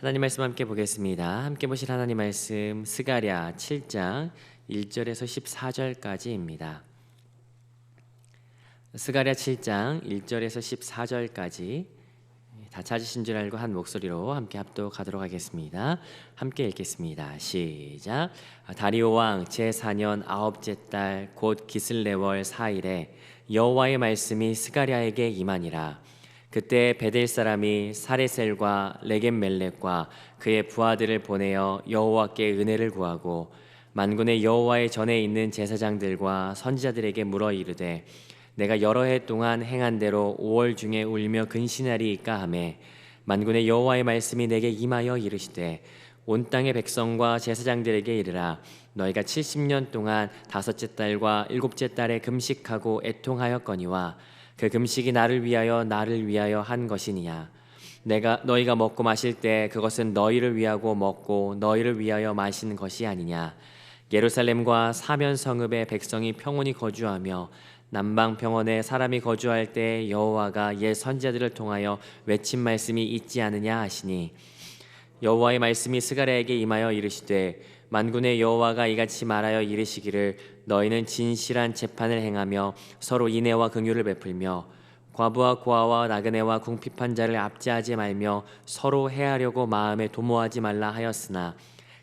하나님 말씀 함께 보겠습니다. 함께 보실 하나님 말씀 스가랴 7장 1절에서 14절까지입니다. 스가랴 7장 1절에서 14절까지 다 찾으신 줄 알고 한 목소리로 함께 합독하도록 하겠습니다. 함께 읽겠습니다. 시작. 다리오 왕 제4년 아홉째 달 곧 기슬레월 4일에 여호와의 말씀이 스가랴에게 임하니라. 그때 베델 사람이 사레셀과 레겜멜렉과 그의 부하들을 보내어 여호와께 은혜를 구하고 만군의 여호와의 전에 있는 제사장들과 선지자들에게 물어 이르되 내가 여러 해 동안 행한 대로 5월 중에 울며 근신하리이까 하매 만군의 여호와의 말씀이 내게 임하여 이르시되 온 땅의 백성과 제사장들에게 이르라. 너희가 70년 동안 다섯째 달과 일곱째 달에 금식하고 애통하였거니와 그 금식이 나를 위하여 한 것이니야. 너희가 먹고 마실 때 그것은 너희를 위하고 먹고 너희를 위하여 마신 것이 아니냐. 예루살렘과 사면 성읍의 백성이 평온히 거주하며 남방 평원에 사람이 거주할 때 여호와가 옛 선지자들을 통하여 외친 말씀이 있지 않느냐 하시니 여호와의 말씀이 스가랴에게 임하여 이르시되 만군의 여호와가 이같이 말하여 이르시기를 너희는 진실한 재판을 행하며 서로 인애와 긍휼을 베풀며 과부와 고아와 나그네와 궁핍한 자를 압제하지 말며 서로 해하려고 마음에 도모하지 말라 하였으나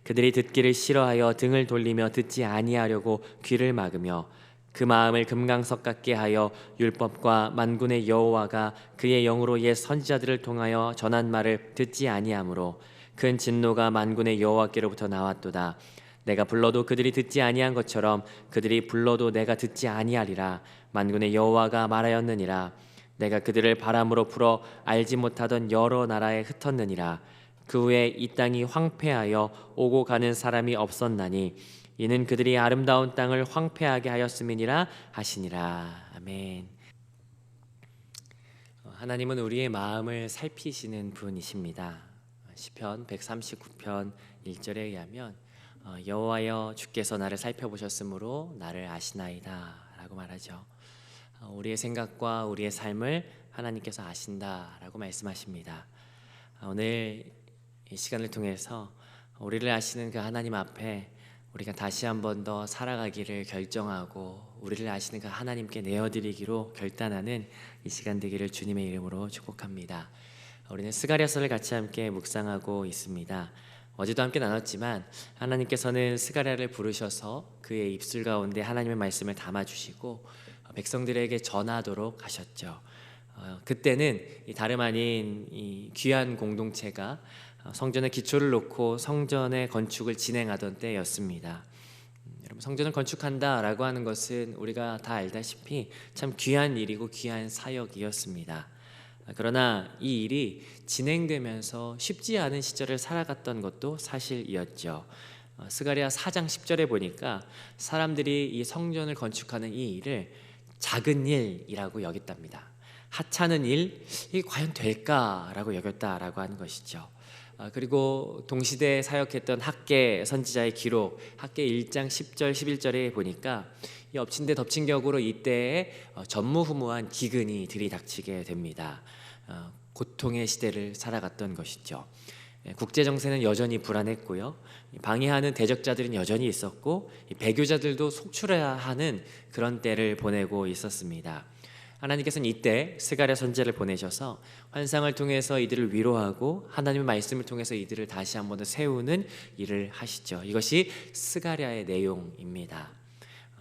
그들이 듣기를 싫어하여 등을 돌리며 듣지 아니하려고 귀를 막으며 그 마음을 금강석 같게 하여 율법과 만군의 여호와가 그의 영으로 옛 선지자들을 통하여 전한 말을 듣지 아니하므로 큰 진노가 만군의 여호와께로부터 나왔도다. 내가 불러도 그들이 듣지 아니한 것처럼 그들이 불러도 내가 듣지 아니하리라. 만군의 여호와가 말하였느니라. 내가 그들을 바람으로 풀어 알지 못하던 여러 나라에 흩었느니라. 그 후에 이 땅이 황폐하여 오고 가는 사람이 없었나니 이는 그들이 아름다운 땅을 황폐하게 하였음이니라 하시니라. 아멘. 하나님은 우리의 마음을 살피시는 분이십니다. 시편 139편 1절에 의하면 여호와여 주께서 나를 살펴보셨으므로 나를 아시나이다 라고 말하죠. 우리의 생각과 우리의 삶을 하나님께서 아신다라고 말씀하십니다. 오늘 이 시간을 통해서 우리를 아시는 그 하나님 앞에 우리가 다시 한 번 더 살아가기를 결정하고 우리를 아시는 그 하나님께 내어드리기로 결단하는 이 시간 되기를 주님의 이름으로 축복합니다. 우리는 스가랴서를 같이 함께 묵상하고 있습니다. 어제도 함께 나눴지만 하나님께서는 스가랴를 부르셔서 그의 입술 가운데 하나님의 말씀을 담아주시고 백성들에게 전하도록 하셨죠. 그때는 다름 아닌 이 귀한 공동체가 성전의 기초를 놓고 성전의 건축을 진행하던 때였습니다. 여러분, 성전을 건축한다라고 하는 것은 우리가 다 알다시피 참 귀한 일이고 귀한 사역이었습니다. 그러나 이 일이 진행되면서 쉽지 않은 시절을 살아갔던 것도 사실이었죠. 스가랴 4장 10절에 보니까 사람들이 이 성전을 건축하는 이 일을 작은 일이라고 여겼답니다. 하찮은 일, 이게 과연 될까라고 여겼다라고 하는 것이죠. 그리고 동시대에 사역했던 학계 선지자의 기록, 학계 1장 10절 11절에 보니까 이 엎친 데 덮친 격으로 이때에 전무후무한 기근이 들이닥치게 됩니다. 고통의 시대를 살아갔던 것이죠. 국제 정세는 여전히 불안했고요. 방해하는 대적자들은 여전히 있었고 배교자들도 속출해야 하는 그런 때를 보내고 있었습니다. 하나님께서는 이때 스가랴 선지자를 보내셔서 환상을 통해서 이들을 위로하고 하나님의 말씀을 통해서 이들을 다시 한번 더 세우는 일을 하시죠. 이것이 스가랴의 내용입니다.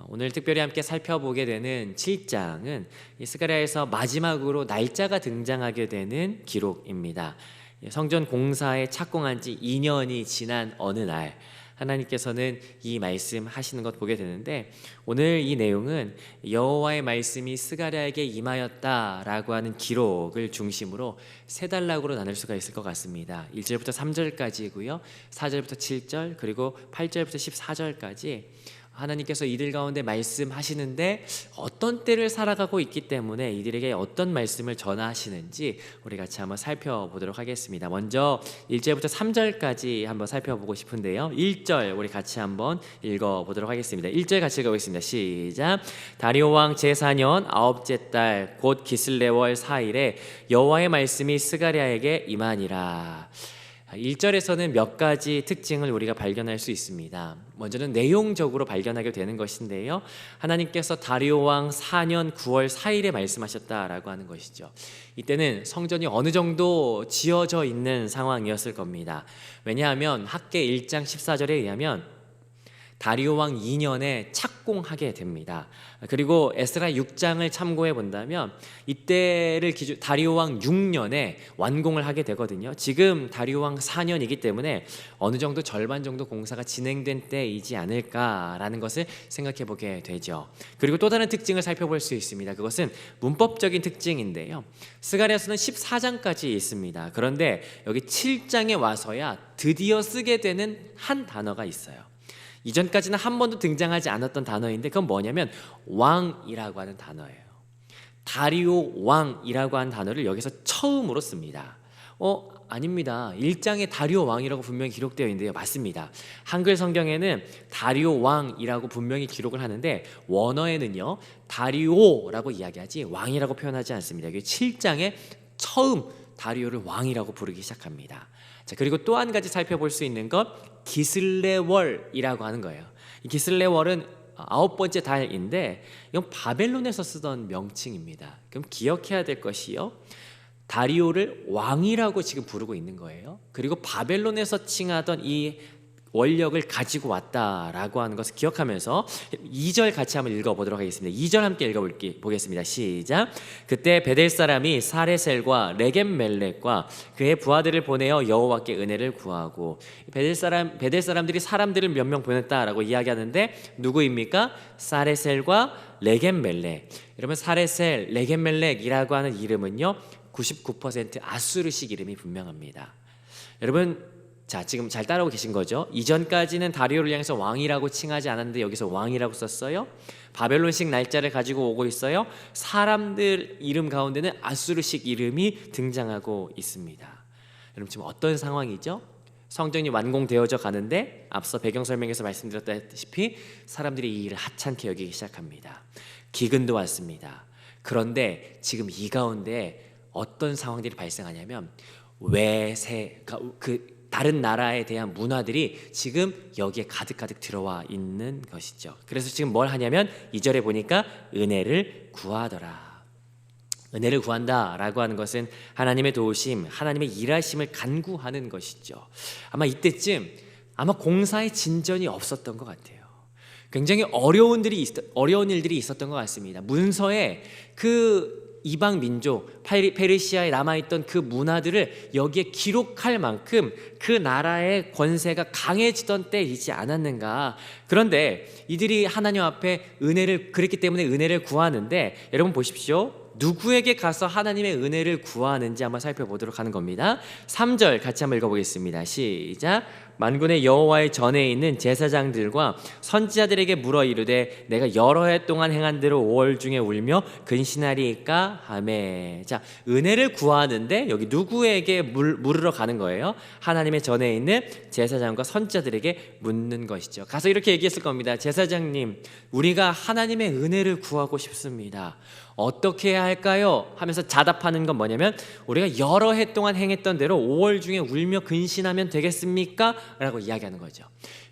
오늘 특별히 함께 살펴보게 되는 7장은 이 스가랴에서 마지막으로 날짜가 등장하게 되는 기록입니다. 성전 공사에 착공한 지 2년이 지난 어느 날 하나님께서는 이 말씀 하시는 것 보게 되는데 오늘 이 내용은 여호와의 말씀이 스가랴에게 임하였다라고 하는 기록을 중심으로 세 단락으로 나눌 수가 있을 것 같습니다. 1절부터 3절까지고요. 4절부터 7절 그리고 8절부터 14절까지 하나님께서 이들 가운데 말씀하시는데 어떤 때를 살아가고 있기 때문에 이들에게 어떤 말씀을 전하시는지 우리 같이 한번 살펴보도록 하겠습니다. 먼저 1절부터 3절까지 한번 살펴보고 싶은데요. 1절 우리 같이 한번 읽어보도록 하겠습니다. 1절 같이 읽어보겠습니다. 시작. 다리오 왕 제4년 아홉째 달 곧 기슬레월 4일에 여호와의 말씀이 스가랴에게 임하니라. 1절에서는 몇 가지 특징을 우리가 발견할 수 있습니다. 먼저는 내용적으로 발견하게 되는 것인데요, 하나님께서 다리오 왕 4년 9월 4일에 말씀하셨다라고 하는 것이죠. 이때는 성전이 어느 정도 지어져 있는 상황이었을 겁니다. 왜냐하면 학개 1장 14절에 의하면 다리오 왕 2년에 착공하게 됩니다. 그리고 에스라 6장을 참고해 본다면 이때를 기준 다리오 왕 6년에 완공을 하게 되거든요. 지금 다리오 왕 4년이기 때문에 어느 정도 절반 정도 공사가 진행된 때이지 않을까라는 것을 생각해 보게 되죠. 그리고 또 다른 특징을 살펴볼 수 있습니다. 그것은 문법적인 특징인데요, 스가랴서는 14장까지 있습니다. 그런데 여기 7장에 와서야 드디어 쓰게 되는 한 단어가 있어요. 이전까지는 한 번도 등장하지 않았던 단어인데 그건 뭐냐면 왕이라고 하는 단어예요. 다리오 왕이라고 하는 단어를 여기서 처음으로 씁니다. 아닙니다. 1장에 다리오 왕이라고 분명히 기록되어 있는데요. 맞습니다. 한글 성경에는 다리오 왕이라고 분명히 기록을 하는데 원어에는요, 다리오라고 이야기하지 왕이라고 표현하지 않습니다. 여기 7장에 처음 다리오를 왕이라고 부르기 시작합니다. 자, 그리고 또 한 가지 살펴볼 수 있는 것, 기슬레월이라고 하는 거예요. 이 기슬레월은 9번째 달인데 이건 바벨론에서 쓰던 명칭입니다. 그럼 기억해야 될 것이요, 다리오를 왕이라고 지금 부르고 있는 거예요. 그리고 바벨론에서 칭하던 이 원력을 가지고 왔다라고 하는 것을 기억하면서 2절 같이 한번 읽어보도록 하겠습니다. 2절 함께 읽어보겠습니다. 시작. 그때 베델 사람이 사레셀과 레겜멜렉과 그의 부하들을 보내어 여호와께 은혜를 구하고, 베델 사람들이 사람들을 몇 명 보냈다라고 이야기하는데 누구입니까? 사레셀과 레겜멜렉. 여러분, 사레셀, 레겜멜렉이라고 하는 이름은요 99% 아수르식 이름이 분명합니다. 여러분, 자, 지금 잘 따라오고 계신 거죠? 이전까지는 다리오를 향해서 왕이라고 칭하지 않았는데 여기서 왕이라고 썼어요. 바벨론식 날짜를 가지고 오고 있어요. 사람들 이름 가운데는 아수르식 이름이 등장하고 있습니다. 여러분, 지금 어떤 상황이죠? 성전이 완공되어져 가는데 앞서 배경 설명에서 말씀드렸다시피 사람들이 이 일을 하찮게 여기기 시작합니다. 기근도 왔습니다. 그런데 지금 이 가운데 어떤 상황들이 발생하냐면 다른 나라에 대한 문화들이 지금 여기에 가득가득 들어와 있는 것이죠. 그래서 지금 뭘 하냐면 2절에 보니까 은혜를 구하더라. 은혜를 구한다라고 하는 것은 하나님의 도우심, 하나님의 일하심을 간구하는 것이죠. 아마 이때쯤 공사의 진전이 없었던 것 같아요. 굉장히 어려운 일들이 있었던 것 같습니다. 문서에 그 이방 민족 페르시아에 남아있던 그 문화들을 여기에 기록할 만큼 그 나라의 권세가 강해지던 때이지 않았는가. 그런데 이들이 하나님 앞에 그랬기 때문에 은혜를 구하는데, 여러분 보십시오. 누구에게 가서 하나님의 은혜를 구하는지 한번 살펴보도록 하는 겁니다. 3절 같이 한번 읽어보겠습니다. 시작. 만군의 여호와의 전에 있는 제사장들과 선지자들에게 물어 이르되 내가 여러 해 동안 행한 대로 5월 중에 울며 근신하리이까 하매. 자, 은혜를 구하는데 여기 누구에게 물으러 가는 거예요? 하나님의 전에 있는 제사장과 선지자들에게 묻는 것이죠. 가서 이렇게 얘기했을 겁니다. 제사장님, 우리가 하나님의 은혜를 구하고 싶습니다. 어떻게 해야 할까요? 하면서 자답하는 건 뭐냐면, 우리가 여러 해 동안 행했던 대로 5월 중에 울며 근신하면 되겠습니까? 라고 이야기하는 거죠.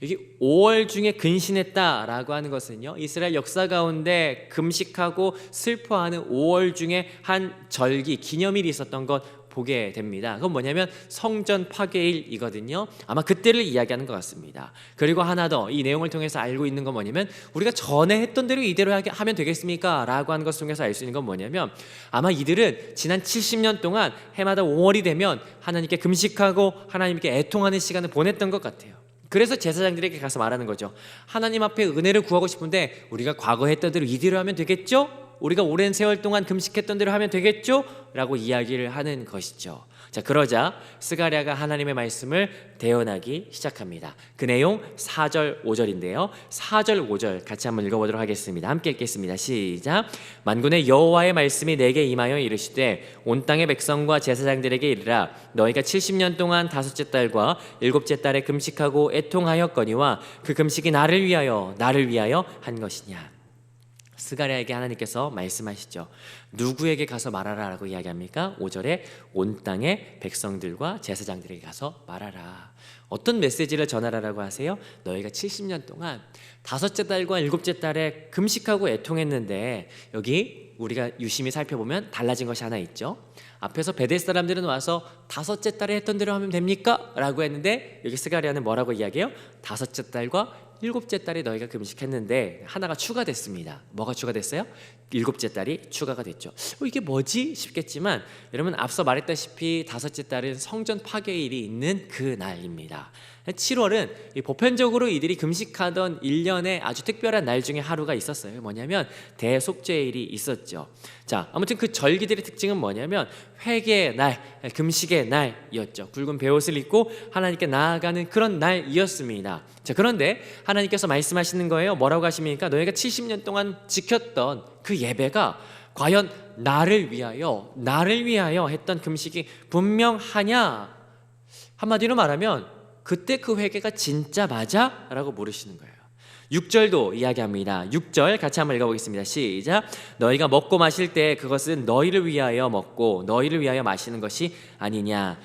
여기 5월 중에 근신했다라고 하는 것은요, 이스라엘 역사 가운데 금식하고 슬퍼하는 5월 중에 한 절기, 기념일이 있었던 것 보게 됩니다. 그건 뭐냐면 성전 파괴일이거든요. 아마 그때를 이야기하는 것 같습니다. 그리고 하나 더 이 내용을 통해서 알고 있는 건 뭐냐면, 우리가 전에 했던 대로 이대로 하면 되겠습니까? 라고 하는 것을 통해서 알 수 있는 건 뭐냐면, 아마 이들은 지난 70년 동안 해마다 5월이 되면 하나님께 금식하고 하나님께 애통하는 시간을 보냈던 것 같아요. 그래서 제사장들에게 가서 말하는 거죠. 하나님 앞에 은혜를 구하고 싶은데 우리가 과거 했던 대로 이대로 하면 되겠죠? 우리가 오랜 세월 동안 금식했던 대로 하면 되겠죠? 라고 이야기를 하는 것이죠. 자, 그러자 스가랴가 하나님의 말씀을 대언하기 시작합니다. 그 내용 4절 5절인데요 4절 5절 같이 한번 읽어보도록 하겠습니다. 함께 읽겠습니다. 시작. 만군의 여호와의 말씀이 내게 임하여 이르시되 온 땅의 백성과 제사장들에게 이르라. 너희가 70년 동안 다섯째 달과 일곱째 달에 금식하고 애통하였거니와 그 금식이 나를 위하여 한 것이냐. 스가랴에게 하나님께서 말씀하시죠. 누구에게 가서 말하라 라고 이야기합니까? 5절에 온 땅의 백성들과 제사장들에게 가서 말하라. 어떤 메시지를 전하라라고 하세요? 너희가 70년 동안 다섯째 달과 일곱째 달에 금식하고 애통했는데, 여기 우리가 유심히 살펴보면 달라진 것이 하나 있죠. 앞에서 베델 사람들은 와서 다섯째 달에 했던 대로 하면 됩니까? 라고 했는데, 여기 스가랴는 뭐라고 이야기해요? 다섯째 달과 일곱째 달에 너희가 금식했는데 하나가 추가됐습니다. 뭐가 추가됐어요? 일곱째 달이 추가가 됐죠. 이게 뭐지? 싶겠지만, 여러분 앞서 말했다시피 다섯째 달은 성전 파괴일이 있는 그 날입니다. 7월은 보편적으로 이들이 금식하던 1년에 아주 특별한 날 중에 하루가 있었어요. 뭐냐면 대속죄일이 있었죠. 자, 아무튼 그 절기들의 특징은 뭐냐면 회개의 날, 금식의 날이었죠. 굵은 베옷을 입고 하나님께 나아가는 그런 날이었습니다. 자, 그런데 하나님께서 말씀하시는 거예요. 뭐라고 하십니까? 너희가 70년 동안 지켰던 그 예배가 과연 나를 위하여 했던 금식이 분명하냐? 한마디로 말하면 그때 그 회개가 진짜 맞아? 라고 물으시는 거예요. 6절도 이야기합니다. 6절 같이 한번 읽어보겠습니다. 시작. 너희가 먹고 마실 때 그것은 너희를 위하여 먹고 너희를 위하여 마시는 것이 아니냐.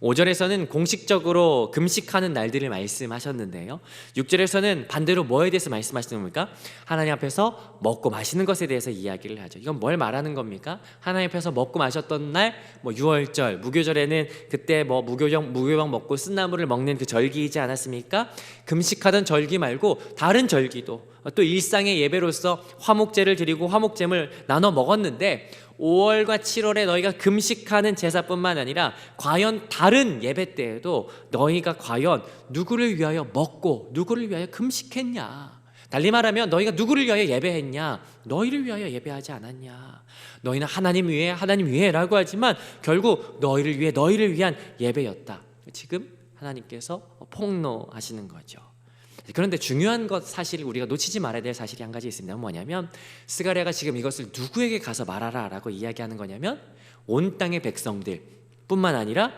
5절에서는 공식적으로 금식하는 날들을 말씀하셨는데요, 6절에서는 반대로 뭐에 대해서 말씀하시는 겁니까? 하나님 앞에서 먹고 마시는 것에 대해서 이야기를 하죠. 이건 뭘 말하는 겁니까? 하나님 앞에서 먹고 마셨던 날, 유월절, 무교절에는 그때 무교병 먹고 쓴나물을 먹는 그 절기이지 않았습니까? 금식하던 절기 말고 다른 절기도 또 일상의 예배로서 화목제를 드리고 화목제물 나눠 먹었는데, 5월과 7월에 너희가 금식하는 제사뿐만 아니라 과연 다른 예배 때에도 너희가 과연 누구를 위하여 먹고 누구를 위하여 금식했냐? 달리 말하면 너희가 누구를 위하여 예배했냐? 너희를 위하여 예배하지 않았냐? 너희는 하나님 위해 라고 하지만 결국 너희를 위한 예배였다. 지금 하나님께서 폭로하시는 거죠. 그런데 중요한 것, 사실 우리가 놓치지 말아야 될 사실이 한 가지 있습니다. 뭐냐면 스가랴가 지금 이것을 누구에게 가서 말하라 라고 이야기하는 거냐면 온 땅의 백성들 뿐만 아니라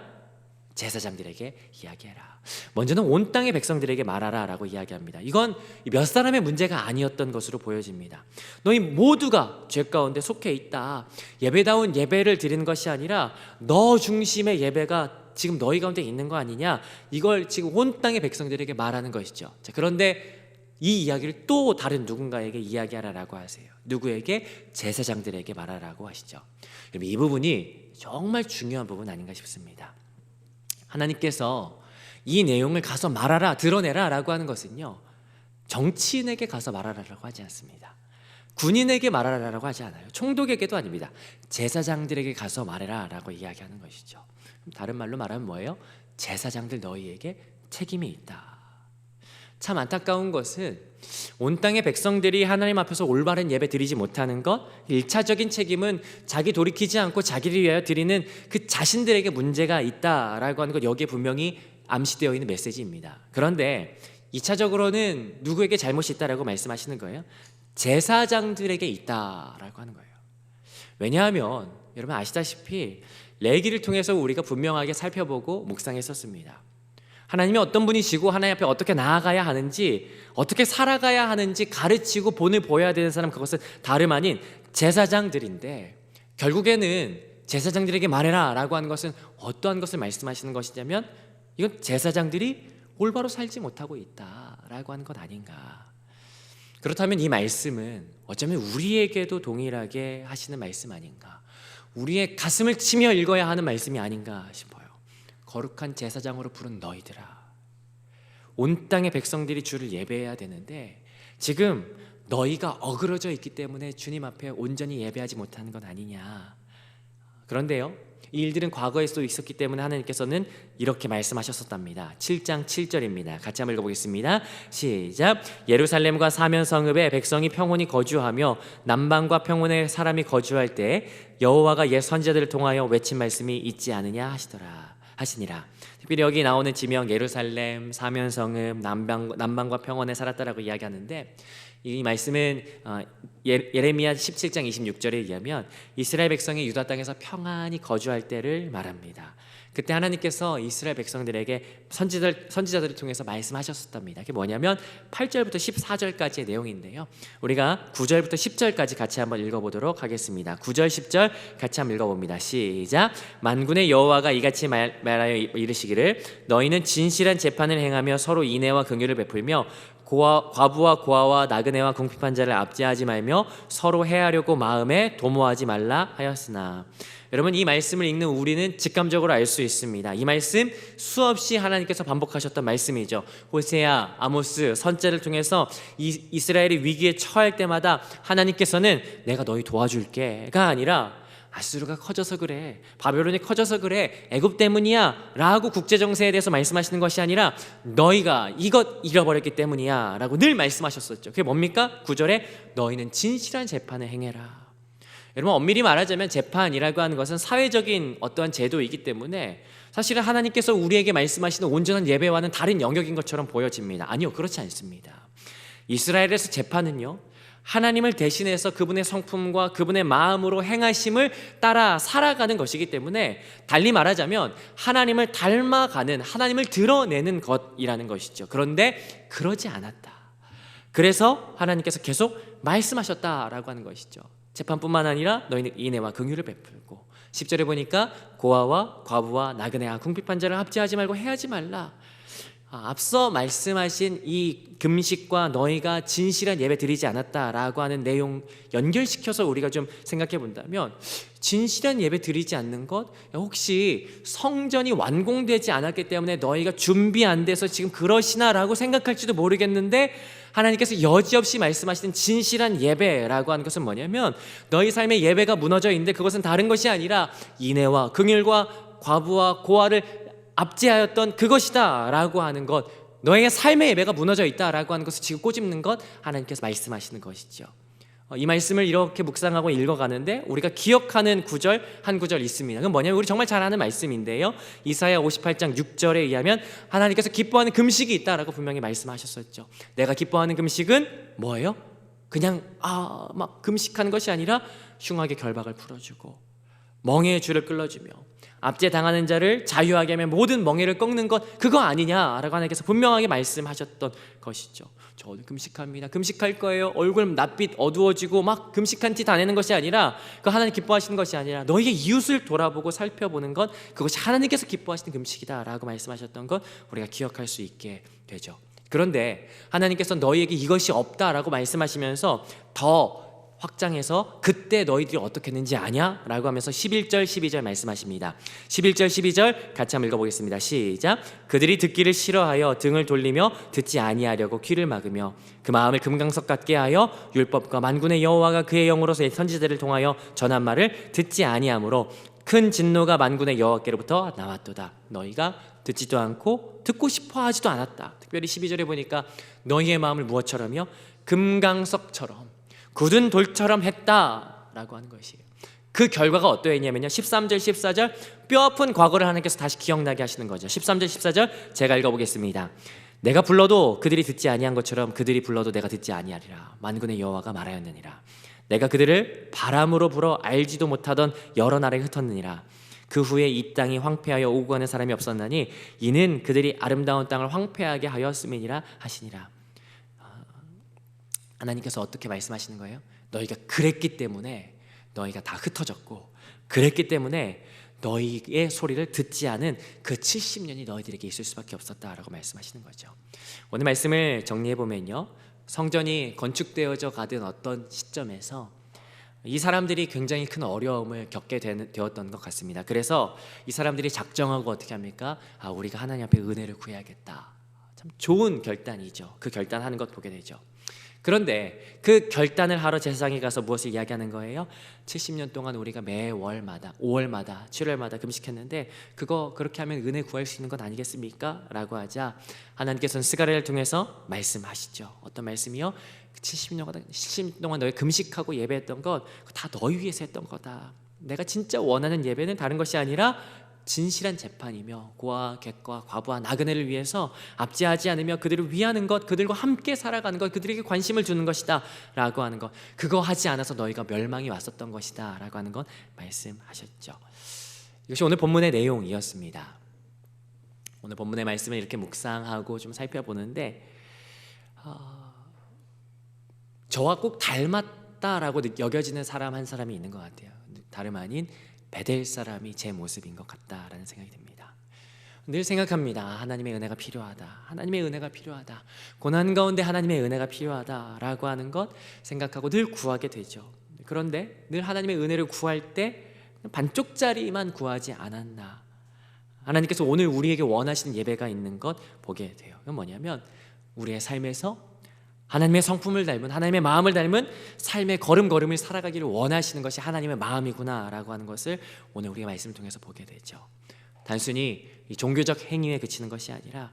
제사장들에게 이야기해라. 먼저는 온 땅의 백성들에게 말하라 라고 이야기합니다. 이건 몇 사람의 문제가 아니었던 것으로 보여집니다. 너희 모두가 죄 가운데 속해 있다. 예배다운 예배를 드리는 것이 아니라 너 중심의 예배가 지금 너희 가운데 있는 거 아니냐? 이걸 지금 온 땅의 백성들에게 말하는 것이죠. 자, 그런데 이 이야기를 또 다른 누군가에게 이야기하라라고 하세요. 누구에게? 제사장들에게 말하라고 하시죠. 여러분, 이 부분이 정말 중요한 부분 아닌가 싶습니다. 하나님께서 이 내용을 가서 말하라, 드러내라 라고 하는 것은요, 정치인에게 가서 말하라라고 하지 않습니다. 군인에게 말하라라고 하지 않아요. 총독에게도 아닙니다. 제사장들에게 가서 말해라 라고 이야기하는 것이죠. 다른 말로 말하면 뭐예요? 제사장들 너희에게 책임이 있다. 참 안타까운 것은 온 땅의 백성들이 하나님 앞에서 올바른 예배 드리지 못하는 것, 1차적인 책임은 자기 돌이키지 않고 자기를 위하여 드리는 그 자신들에게 문제가 있다라고 하는 것, 여기에 분명히 암시되어 있는 메시지입니다. 그런데 2차적으로는 누구에게 잘못이 있다라고 말씀하시는 거예요? 제사장들에게 있다라고 하는 거예요. 왜냐하면 여러분 아시다시피 레위기를 통해서 우리가 분명하게 살펴보고 묵상했었습니다. 하나님이 어떤 분이시고 하나님 앞에 어떻게 나아가야 하는지, 어떻게 살아가야 하는지 가르치고 본을 보여야 되는 사람, 그것은 다름 아닌 제사장들인데, 결국에는 제사장들에게 말해라 라고 하는 것은 어떠한 것을 말씀하시는 것이냐면 이건 제사장들이 올바로 살지 못하고 있다라고 하는 것 아닌가. 그렇다면 이 말씀은 어쩌면 우리에게도 동일하게 하시는 말씀 아닌가, 우리의 가슴을 치며 읽어야 하는 말씀이 아닌가 싶어요. 거룩한 제사장으로 부른 너희들아, 온 땅의 백성들이 주를 예배해야 되는데 지금 너희가 어그러져 있기 때문에 주님 앞에 온전히 예배하지 못하는 것 아니냐. 그런데요, 이 일들은 과거에도 있었기 때문에 하나님께서는 이렇게 말씀하셨었답니다. 7장 7절입니다. 같이 한번 읽어보겠습니다. 시작. 예루살렘과 사면 성읍에 백성이 평온히 거주하며 남방과 평온의 사람이 거주할 때 여호와가 옛 선지자들을 통하여 외친 말씀이 있지 않으냐 하시니라. 특별히 여기 나오는 지명 예루살렘, 사면 성읍, 남방과 평온에 살았다라고 이야기하는데, 이 말씀은 예레미야 17장 26절에 의하면 이스라엘 백성이 유다 땅에서 평안히 거주할 때를 말합니다. 그때 하나님께서 이스라엘 백성들에게 선지자들을 통해서 말씀하셨었답니다. 그게 뭐냐면 8절부터 14절까지의 내용인데요, 우리가 9절부터 10절까지 같이 한번 읽어보도록 하겠습니다. 9절 10절 같이 한번 읽어봅니다. 시작. 만군의 여호와가 이같이 말하여 이르시기를 너희는 진실한 재판을 행하며 서로 인애와 긍휼을 베풀며 과부와 고아와 나그네와 궁핍한 자를 압제하지 말며 서로 해하려고 마음에 도모하지 말라 하였으나. 여러분, 이 말씀을 읽는 우리는 직감적으로 알 수 있습니다. 이 말씀 수없이 하나님께서 반복하셨던 말씀이죠. 호세아, 아모스 선지자를 통해서 이스라엘이 위기에 처할 때마다 하나님께서는 내가 너희 도와줄게가 아니라 아수르가 커져서 그래, 바벨론이 커져서 그래, 애굽 때문이야 라고 국제정세에 대해서 말씀하시는 것이 아니라 너희가 이것 잃어버렸기 때문이야 라고 늘 말씀하셨었죠. 그게 뭡니까? 9절에 너희는 진실한 재판을 행해라. 여러분, 엄밀히 말하자면 재판이라고 하는 것은 사회적인 어떠한 제도이기 때문에 사실은 하나님께서 우리에게 말씀하시는 온전한 예배와는 다른 영역인 것처럼 보여집니다. 아니요, 그렇지 않습니다. 이스라엘에서 재판은요, 하나님을 대신해서 그분의 성품과 그분의 마음으로 행하심을 따라 살아가는 것이기 때문에 달리 말하자면 하나님을 닮아가는, 하나님을 드러내는 것이라는 것이죠. 그런데 그러지 않았다. 그래서 하나님께서 계속 말씀하셨다라고 하는 것이죠. 재판뿐만 아니라 너희는 인애와 긍휼을 베풀고, 10절에 보니까 고아와 과부와 나그네와 궁핍한 자를 압제하지 말고 해하지 말라. 앞서 말씀하신 이 금식과 너희가 진실한 예배 드리지 않았다라고 하는 내용 연결시켜서 우리가 좀 생각해 본다면, 진실한 예배 드리지 않는 것, 혹시 성전이 완공되지 않았기 때문에 너희가 준비 안 돼서 지금 그러시나라고 생각할지도 모르겠는데, 하나님께서 여지없이 말씀하시는 진실한 예배라고 하는 것은 뭐냐면 너희 삶의 예배가 무너져 있는데 그것은 다른 것이 아니라 인애와 긍휼과 과부와 고아를 압제하였던 그것이다 라고 하는 것, 너희의 삶의 예배가 무너져 있다 라고 하는 것을 지금 꼬집는 것, 하나님께서 말씀하시는 것이죠. 이 말씀을 이렇게 묵상하고 읽어가는데 우리가 기억하는 구절 한 구절 있습니다. 그건 뭐냐면 우리 정말 잘 아는 말씀인데요, 이사야 58장 6절에 의하면 하나님께서 기뻐하는 금식이 있다라고 분명히 말씀하셨었죠. 내가 기뻐하는 금식은 뭐예요? 그냥 막 금식하는 것이 아니라 흉악의 결박을 풀어주고 멍에의 줄을 끌어주며 압제당하는 자를 자유하게 하며 모든 멍에를 꺾는 것, 그거 아니냐라고 하나님께서 분명하게 말씀하셨던 것이죠. 저도 금식합니다, 금식할 거예요. 얼굴 낯빛 어두워지고 막 금식한 티 다 내는 것이 아니라, 그 하나님 기뻐하시는 것이 아니라 너희의 이웃을 돌아보고 살펴보는 것, 그것이 하나님께서 기뻐하시는 금식이다라고 말씀하셨던 것 우리가 기억할 수 있게 되죠. 그런데 하나님께서 너희에게 이것이 없다라고 말씀하시면서 더 확장해서 그때 너희들이 어떻게 했는지 아냐? 라고 하면서 11절 12절 말씀하십니다. 11절 12절 같이 한번 읽어보겠습니다. 시작. 그들이 듣기를 싫어하여 등을 돌리며 듣지 아니하려고 귀를 막으며 그 마음을 금강석 같게 하여 율법과 만군의 여호와가 그의 영으로서 선지자들을 통하여 전한 말을 듣지 아니하므로 큰 진노가 만군의 여호와께로부터 나왔도다. 너희가 듣지도 않고 듣고 싶어 하지도 않았다. 특별히 12절에 보니까 너희의 마음을 무엇처럼요? 금강석처럼 굳은 돌처럼 했다라고 하는 것이에요. 그 결과가 어떠했냐면요, 13절 14절 뼈아픈 과거를 하나님께서 다시 기억나게 하시는 거죠. 13절 14절 제가 읽어보겠습니다. 내가 불러도 그들이 듣지 아니한 것처럼 그들이 불러도 내가 듣지 아니하리라. 만군의 여호와가 말하였느니라. 내가 그들을 바람으로 불어 알지도 못하던 여러 나라에 흩었느니라. 그 후에 이 땅이 황폐하여 오고 가는 사람이 없었나니 이는 그들이 아름다운 땅을 황폐하게 하였음이니라 하시니라. 하나님께서 어떻게 말씀하시는 거예요? 너희가 그랬기 때문에 너희가 다 흩어졌고, 그랬기 때문에 너희의 소리를 듣지 않은 그 70년이 너희들에게 있을 수밖에 없었다라고 말씀하시는 거죠. 오늘 말씀을 정리해보면요, 성전이 건축되어져 가던 어떤 시점에서 이 사람들이 굉장히 큰 어려움을 겪게 되었던 것 같습니다. 그래서 이 사람들이 작정하고 어떻게 합니까? 우리가 하나님 앞에 은혜를 구해야겠다. 참 좋은 결단이죠. 그 결단하는 것 보게 되죠. 그런데 그 결단을 하러 제사장에 가서 무엇을 이야기하는 거예요? 70년 동안 우리가 매월마다 5월마다 7월마다 금식했는데 그거 그렇게 하면 은혜 구할 수 있는 것 아니겠습니까? 라고 하자 하나님께서는 스가랴를 통해서 말씀하시죠. 어떤 말씀이요? 70년 동안 너희 금식하고 예배했던 것 다 너희 위해서 했던 거다. 내가 진짜 원하는 예배는 다른 것이 아니라 진실한 재판이며 고아, 객과 과부와 나그네를 위해서 압제하지 않으며 그들을 위하는 것, 그들과 함께 살아가는 것, 그들에게 관심을 주는 것이다 라고 하는 것, 그거 하지 않아서 너희가 멸망이 왔었던 것이다 라고 하는 것 말씀하셨죠. 이것이 오늘 본문의 내용이었습니다. 오늘 본문의 말씀을 이렇게 묵상하고 좀 살펴보는데 저와 꼭 닮았다라고 여겨지는 사람 한 사람이 있는 것 같아요. 다름 아닌 베델 사람이 제 모습인 것 같다라는 생각이 듭니다. 늘 생각합니다. 하나님의 은혜가 필요하다. 하나님의 은혜가 필요하다. 고난 가운데 하나님의 은혜가 필요하다라고 하는 것 생각하고 늘 구하게 되죠. 그런데 늘 하나님의 은혜를 구할 때 반쪽짜리만 구하지 않았나. 하나님께서 오늘 우리에게 원하시는 예배가 있는 것 보게 돼요. 그건 뭐냐면 우리의 삶에서 하나님의 성품을 닮은, 하나님의 마음을 닮은 삶의 걸음걸음을 살아가기를 원하시는 것이 하나님의 마음이구나라고 하는 것을 오늘 우리의 말씀을 통해서 보게 되죠. 단순히 이 종교적 행위에 그치는 것이 아니라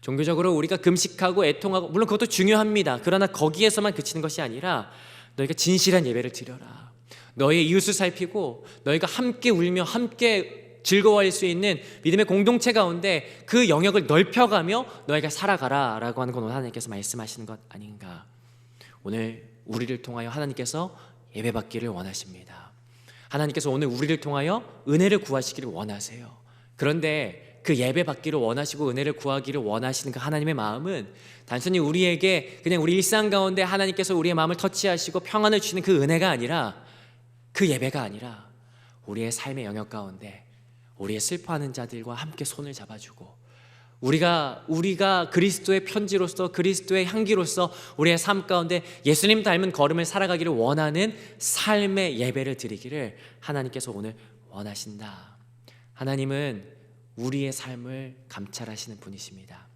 종교적으로 우리가 금식하고 애통하고, 물론 그것도 중요합니다. 그러나 거기에서만 그치는 것이 아니라 너희가 진실한 예배를 드려라. 너희의 이웃을 살피고 너희가 함께 울며 함께 즐거워할 수 있는 믿음의 공동체 가운데 그 영역을 넓혀가며 너희가 살아가라 라고 하는 건 오늘 하나님께서 말씀하시는 것 아닌가. 오늘 우리를 통하여 하나님께서 예배받기를 원하십니다. 하나님께서 오늘 우리를 통하여 은혜를 구하시기를 원하세요. 그런데 그 예배 받기를 원하시고 은혜를 구하기를 원하시는 그 하나님의 마음은 단순히 우리에게 그냥 우리 일상 가운데 하나님께서 우리의 마음을 터치하시고 평안을 주시는 그 은혜가 아니라, 그 예배가 아니라 우리의 삶의 영역 가운데 우리의 슬퍼하는 자들과 함께 손을 잡아주고 우리가 그리스도의 편지로서, 그리스도의 향기로서 우리의 삶 가운데 예수님 닮은 걸음을 살아가기를 원하는 삶의 예배를 드리기를 하나님께서 오늘 원하신다. 하나님은 우리의 삶을 감찰하시는 분이십니다.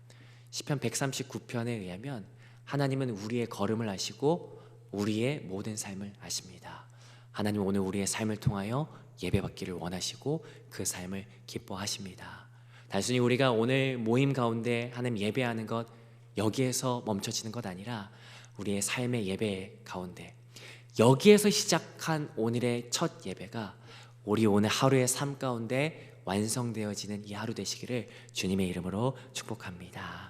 시편 139편에 의하면 하나님은 우리의 걸음을 아시고 우리의 모든 삶을 아십니다. 하나님은 오늘 우리의 삶을 통하여 예배받기를 원하시고 그 삶을 기뻐하십니다. 단순히 우리가 오늘 모임 가운데 하나님 예배하는 것, 여기에서 멈춰지는 것 아니라 우리의 삶의 예배 가운데 여기에서 시작한 오늘의 첫 예배가 우리 오늘 하루의 삶 가운데 완성되어지는 이 하루 되시기를 주님의 이름으로 축복합니다.